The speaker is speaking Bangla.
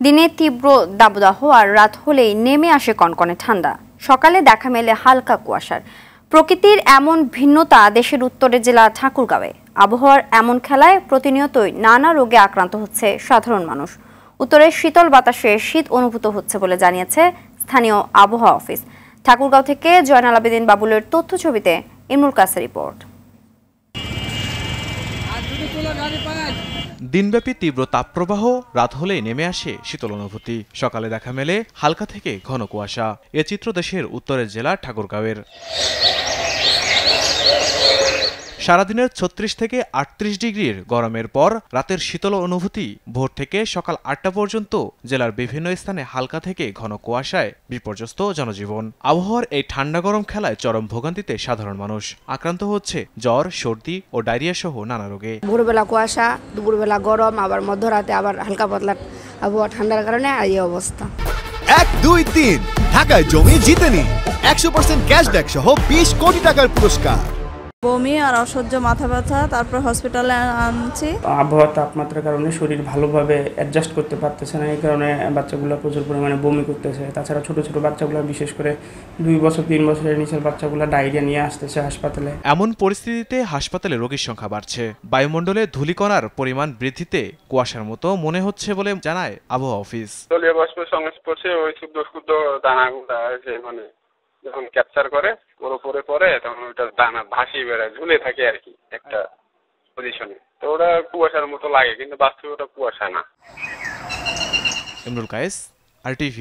দিনে তীব্র দাবদাহ আর রাত হলেই নেমে আসে কনকনে ঠান্ডা। সকালে দেখা মেলে হালকা কুয়াশার। প্রকৃতির এমন ভিন্নতা দেশের উত্তরের জেলা ঠাকুরগাঁওয়ে। আবহাওয়ার এমন খেলায় প্রতিনিয়তই নানা রোগে আক্রান্ত হচ্ছে সাধারণ মানুষ। উত্তরের শীতল বাতাসে শীত অনুভূত হচ্ছে বলে জানিয়েছে স্থানীয় আবহাওয়া অফিস। ঠাকুরগাঁও থেকে জয়নাল আবেদিন বাবুলের তথ্য ছবিতে ইমরুল কাসের রিপোর্ট। দিনব্যাপী তীব্র তাপপ্রবাহ, রাত হলেই নেমে আসে শীতল অনুভূতি। সকালে দেখা মেলে হালকা থেকে ঘন কুয়াশা। এ চিত্র দেশের উত্তরের জেলা ঠাকুরগাঁওয়ের। সারাদিনের ৩৬ থেকে ৩৮ ডিগ্রির গরমের পর রাতের শীতল অনুভূতি। ভোর থেকে সকাল ৮টা পর্যন্ত জেলার বিভিন্ন স্থানে হালকা থেকে ঘন কুয়াশায় বিপর্যস্ত জনজীবন। আবহাওয়ার এই ঠান্ডা গরম খেলায় চরম ভোগান্তিতে সাধারণ মানুষ। আক্রান্ত হচ্ছে জ্বর, সর্দি ও ডায়রিয়া সহ নানা রোগে। ভোরবেলা কুয়াশা, দুপুরবেলা গরম, আবার মধ্যরাতে আবার হালকা পাতলা আবহাওয়া, ঠান্ডার কারণে এই অবস্থা। ১, ২, ৩ ঢাকায় জমি জিতে নিন ১০০% ক্যাশব্যাক সহ ২০ কোটি টাকার পুরস্কার। বমি আর অসহ্য মাথা ব্যথা, তারপর হসপিটালে আনছি। আবহাওয়ার তাপমাত্রার কারণে শরীর ভালোভাবে অ্যাডজাস্ট করতে পারতেছে না, এই কারণে বাচ্চাগুলো প্রচুর পরিমাণে বমি করতেছে। তাছাড়া ছোট ছোট বাচ্চাগুলো, বিশেষ করে ২ বছর ৩ বছরের নিচের বাচ্চাগুলো ডায়রিয়া নিয়ে আসতেছে হাসপাতালে। এমন পরিস্থিতিতে হাসপাতালে রোগীর সংখ্যা বাড়ছে। বায়ুমণ্ডলে ধূলিকণার পরিমাণ বৃদ্ধিতে কুয়াশার মতো মনে হচ্ছে বলে জানায় আবহাওয়া অফিস। জলীয় বাষ্পের সংস্পর্শে ওই ক্ষুদ্র ক্ষুদ্র দানাগুলা যখন ক্যাপচার করে ওর উপরে পড়ে, তখন ওইটা দানা ভাসিয়ে বেড়ায়, ঝুলে থাকে আর কি একটা পজিশনে। তো ওটা কুয়াশার মতো লাগে, কিন্তু বাস্তবে ওটা কুয়াশা না। ইমরুল কায়েস, RTV।